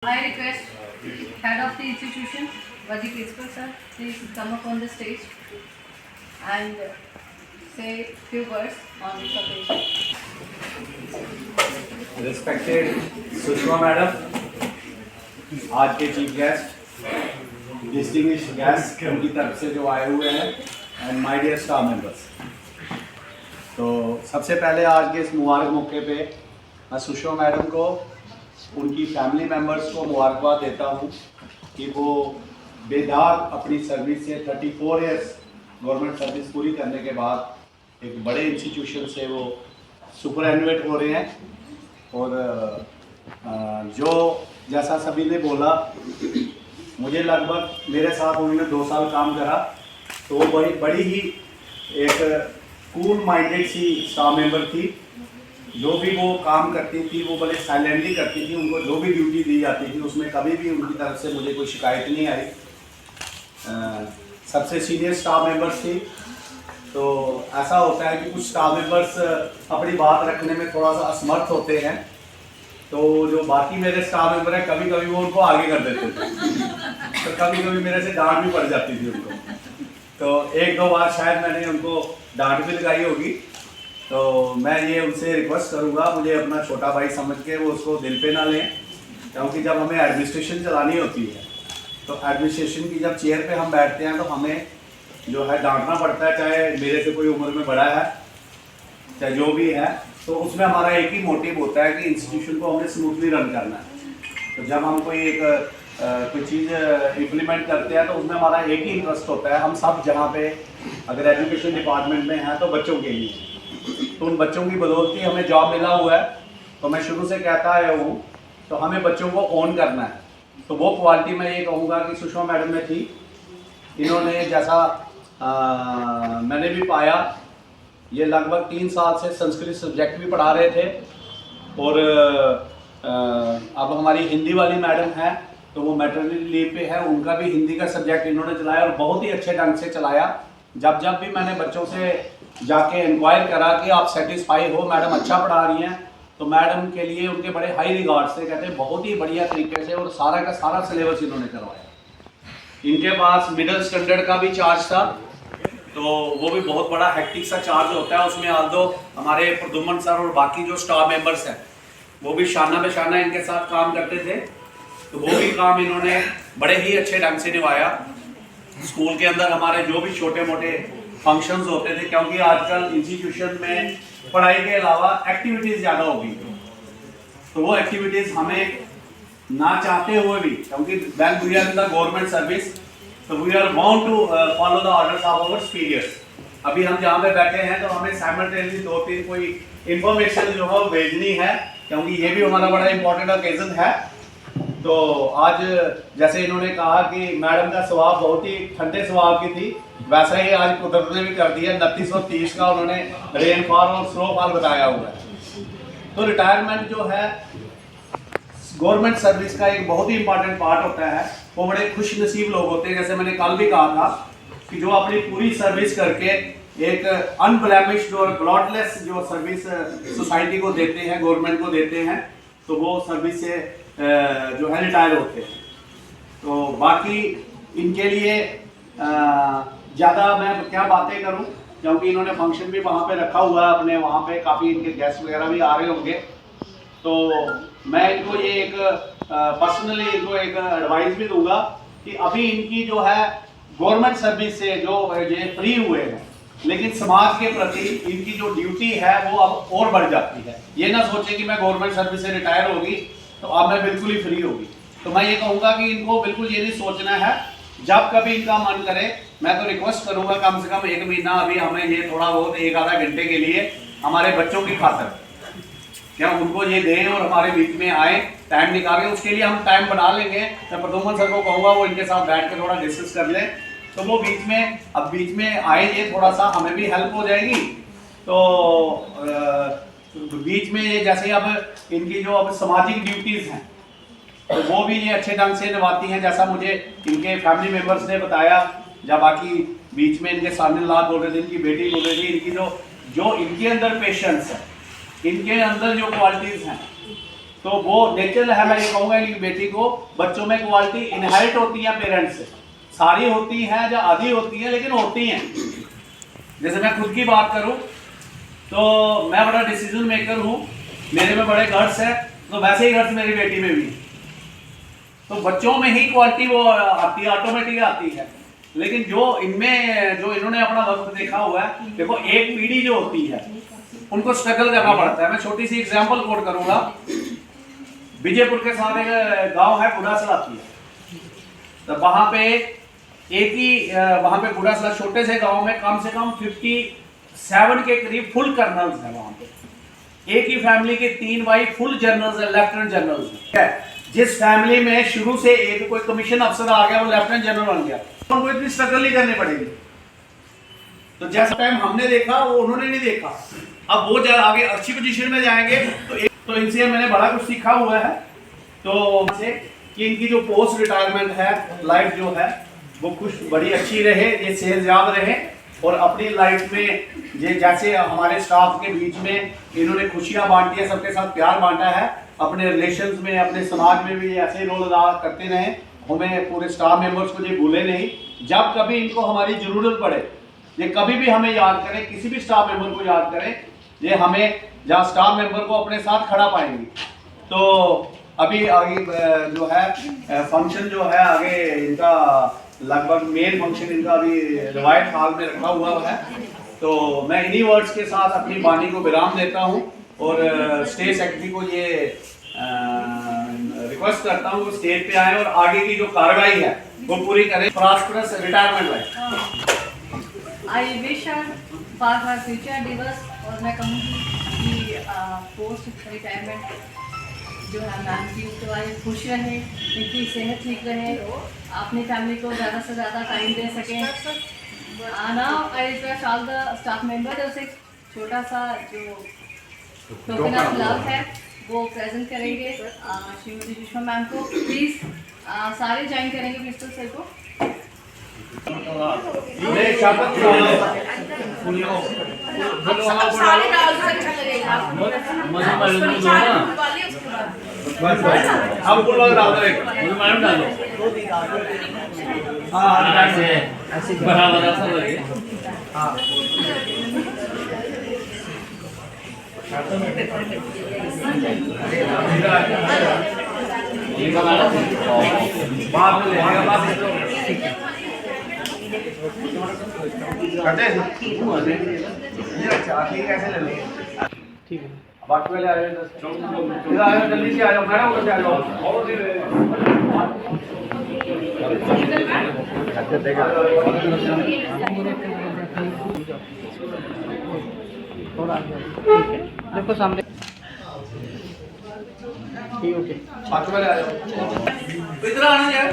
I request head of the institution, Vadi Principal sir, please come up on the stage and say few words on this occasion. Respected Sushma Madam, आज के chief guest, distinguished guest उनकी तरफ से जो आए हुए हैं and my dear staff members. तो सबसे पहले आज के इस मुबारक मौके पे मैं सुषमा मैडम को, उनकी फैमिली मेम्बर्स को मुबारकबाद देता हूँ कि वो बेदाग अपनी सर्विस से 34 इयर्स गवर्नमेंट सर्विस पूरी करने के बाद एक बड़े इंस्टीट्यूशन से वो सुपरएनुएट हो रहे हैं। और जो जैसा सभी ने बोला, मुझे लगभग मेरे साथ उन्होंने 2 साल काम करा, तो वो बड़ी ही एक कूल माइंडेड सी स्टाफ मेंबर थी। जो भी वो काम करती थी वो बड़े साइलेंटली करती थी। उनको जो भी ड्यूटी दी जाती थी उसमें कभी भी उनकी तरफ से मुझे कोई शिकायत नहीं आई। सबसे सीनियर स्टाफ मेंबर्स थी। तो ऐसा होता है कि कुछ स्टाफ मेंबर्स अपनी बात रखने में थोड़ा सा असमर्थ होते हैं, तो जो बाकी मेरे स्टाफ मेंबर हैं कभी कभी वो उनको आगे कर देते थे, तो कभी कभी मेरे से डांट भी पड़ जाती थी उनको। तो 1-2 बार शायद मैंने उनको डांट भी लगाई होगी। तो मैं ये उनसे रिक्वेस्ट करूँगा, मुझे अपना छोटा भाई समझ के वो उसको दिल पे ना लें, क्योंकि जब हमें एडमिनिस्ट्रेशन चलानी होती है तो एडमिनिस्ट्रेशन की जब चेयर पे हम बैठते हैं तो हमें जो है डांटना पड़ता है, चाहे मेरे से कोई उम्र में बड़ा है चाहे जो भी है। तो उसमें हमारा एक ही मोटिव होता है कि इंस्टीट्यूशन को हमें स्मूथली रन करना है। तो जब हम कोई चीज़ इम्प्लीमेंट करते हैं तो उसमें हमारा एक ही इंटरेस्ट होता है। हम सब जहाँ पे अगर एजुकेशन डिपार्टमेंट में हैं तो बच्चों के लिए, तो उन बच्चों की बदौलत हमें जॉब मिला हुआ है। तो मैं शुरू से कहता आया हूँ, तो हमें बच्चों को ओन करना है। तो वो क्वालिटी मैं ये कहूँगा कि सुषमा मैडम में थी। इन्होंने जैसा मैंने भी पाया, ये लगभग 3 साल से संस्कृत सब्जेक्ट भी पढ़ा रहे थे। और अब हमारी हिंदी वाली मैडम है तो वो मैटरनिटी लीव पे है, उनका भी हिंदी का सब्जेक्ट इन्होंने चलाया और बहुत ही अच्छे ढंग से चलाया। जब भी मैंने बच्चों से जाके इंक्वायर करा कि आप सेटिस्फाई हो, मैडम अच्छा पढ़ा रही हैं, तो मैडम के लिए उनके बड़े हाई रिगार्ड से कहते हैं बहुत ही बढ़िया तरीके से और सारा का सारा सिलेबस इन्होंने करवाया। इनके पास मिडिल स्टैंडर्ड का भी चार्ज था, तो वो भी बहुत बड़ा हेक्टिक सा चार्ज होता है। उसमें आदो हमारे प्रदुमन सर और बाकी जो स्टाफ मेंबर्स हैं वो भी शाना बेशाना इनके साथ काम करते थे। तो वो भी काम इन्होंने बड़े ही अच्छे ढंग से निभाया। स्कूल के अंदर हमारे जो भी छोटे मोटे फंक्शंस होते थे, क्योंकि आजकल इंस्टीट्यूशन में पढ़ाई के अलावा एक्टिविटीज़ ज़्यादा हो गई, तो वो एक्टिविटीज़ हमें ना चाहते हुए भी, क्योंकि when we are in the government service तो we are bound to follow the orders of our superiors. अभी हम जहाँ पे बैठे हैं तो हमें साइमल्टेनियसली 2-3 कोई इंफॉर्मेशन जो है वो भेजनी है, क्योंकि ये भी हमारा बड़ा इंपॉर्टेंट ओकेजन है। तो आज जैसे इन्होंने कहा कि मैडम का स्वभाव बहुत ही ठंडे स्वभाव की थी, वैसा ही आज कुदरत ने भी कर दिया। 2930 का उन्होंने रेनफॉल और स्नोफॉल बताया हुआ है। तो रिटायरमेंट जो है गवर्नमेंट सर्विस का एक बहुत ही इंपॉर्टेंट पार्ट होता है। वो बड़े खुश नसीब लोग होते हैं, जैसे मैंने कल भी कहा था कि जो अपनी पूरी सर्विस करके एक अनब्लेमिश्ड और ब्लॉटलेस जो सर्विस सोसाइटी को देते हैं, गवर्नमेंट को देते हैं, तो वो सर्विस से जो है रिटायर होते हैं। तो बाकी इनके लिए ज़्यादा मैं क्या बातें करूं, क्योंकि इन्होंने फंक्शन भी वहाँ पे रखा हुआ है अपने, वहाँ पे काफ़ी इनके गेस्ट वगैरह भी आ रहे होंगे। तो मैं इनको ये एक पर्सनली इनको एक एडवाइस भी दूंगा कि अभी इनकी जो है गवर्नमेंट सर्विस से जो ये फ्री हुए हैं, लेकिन समाज के प्रति इनकी जो ड्यूटी है वो अब और बढ़ जाती है। ये ना सोचे कि मैं गवर्नमेंट सर्विस से रिटायर होगी तो अब मैं बिल्कुल ही फ्री होगी। तो मैं ये कहूँगा कि इनको बिल्कुल ये नहीं सोचना है। जब कभी इनका मन करे, मैं तो रिक्वेस्ट करूँगा कम से कम 1 महीना अभी हमें ये थोड़ा बहुत 1-आधा घंटे के लिए हमारे बच्चों की खातर क्या उनको ये दें और हमारे बीच में आए, टाइम निकालें। उसके लिए हम टाइम बना लेंगे। मैं प्रदुमन सर को कहूँगा वो इनके साथ बैठ के थोड़ा डिस्कस कर लें, तो वो बीच में आए, ये थोड़ा सा हमें भी हेल्प हो जाएगी। तो बीच में ये जैसे अब इनकी जो अब सामाजिक ड्यूटीज़ हैं तो वो भी ये अच्छे ढंग से निभाती हैं, जैसा मुझे इनके फैमिली मेम्बर्स ने बताया। जब बाकी बीच में इनके सामने लाल बोल रहे थे, इनकी बेटी बोल रही थी, इनकी जो इनके अंदर पेशेंस है, इनके अंदर जो क्वालिटीज़ हैं तो वो नेचुरल है। मैं ये कहूँगा कि बेटी को बच्चों में क्वालिटी इनहेरिट होती है पेरेंट्स से, सारी होती हैं या आधी होती हैं, लेकिन होती हैं। जैसे मैं खुद की बात करूं तो मैं बड़ा डिसीजन मेकर हूं, मेरे में बड़े गट्स है, तो वैसे ही गट्स मेरी बेटी में भी। तो बच्चों में ही क्वालिटी वो आती है, ऑटोमेटिक आती है। लेकिन जो इनमें जो इन्होंने अपना वक्त देखा हुआ है, देखो एक पीढ़ी जो होती है उनको स्ट्रगल करना पड़ता है। मैं छोटी सी एग्जांपल कोट करूंगा। विजयपुर के साथ एक गांव है बुढ़ासलाती, तो वहां पे एक ही वहां पे बुढ़ासला छोटे से गांव में कम से कम 57 के करीब फुल कर्नल्स हैं। वहां पे एक ही फैमिली के 3 वाइफ फुल जनरल्स है, लेफ्टिनेंट जनरल्स है। जिस फैमिली में शुरू से एक कोई कमीशन अफसर आ गया, वो लेफ्टिनेंट जनरल बन गया, तो उनको इतनी स्ट्रगल नहीं करनी पड़ेगी। तो जैसा टाइम हमने देखा वो उन्होंने नहीं देखा। अब वो आगे अच्छी पोजीशन में जाएंगे तो इनसे मैंने बड़ा कुछ सीखा हुआ है। तो से कि इनकी जो पोस्ट रिटायरमेंट है, लाइफ जो है वो कुछ बड़ी अच्छी रहे, ये सेहतयाब रहे और अपनी लाइफ में ये जैसे हमारे स्टाफ के बीच में इन्होंने खुशियां बांटी है, सबके साथ प्यार बांटा है, अपने रिलेशंस में, अपने समाज में भी ऐसे रोल अदा करते रहे। हमें पूरे स्टाफ मेंबर्स को ये भूले नहीं। जब कभी इनको हमारी ज़रूरत पड़े, ये कभी भी हमें याद करें, किसी भी स्टाफ मेंबर को याद करें, ये हमें जहाँ स्टाफ मेंबर को अपने साथ खड़ा पाएंगे। तो अभी आगे जो है फंक्शन जो है आगे इनका लगभग मेन फंक्शन इनका अभी रिवायत हाल में रखा हुआ है। तो मैं इन्हीं वर्ड्स के साथ अपनी वाणी को विराम देता हूँ और स्टेट सेक्रेटरी को ये रिक्वेस्ट करता हूँ कि स्टेज पे आए और आगे की जो कार्रवाई है वो पूरी करें। Prosperous retirement life. I wish for her future endeavours. और मैं कहूँगी कि पोस्ट रिटायरमेंट जो है मैम की उसके बाद खुश रहे, इनकी सेहत ठीक रहे, अपनी फैमिली को ज़्यादा से ज़्यादा टाइम दे सकें। Now I request all the staff members, एक छोटा सा जो टोकन ऑफ लव है वो प्रेजेंट करेंगे श्रीमती सुषमा मैम को। प्लीज़ सारे ज्वाइन करेंगे प्रिंसिपल सर को। हम फुल वाला डाल देंगे। मैडम डालो। हाँ ऐसे बराबर ऐसा लगे। हाँ बाद में लेगा, बाद में करते हैं। ये अच्छा ठीक कैसे ले लेंगे? ठीक है। बाकी वाले आ जाओ, इधर आ जाओ, जल्दी से आ जाओ मैडम, उधर से आ जाओ। देखो सामने ठीक, ओके। बाकी वाले आ जाओ, इधर आना यार।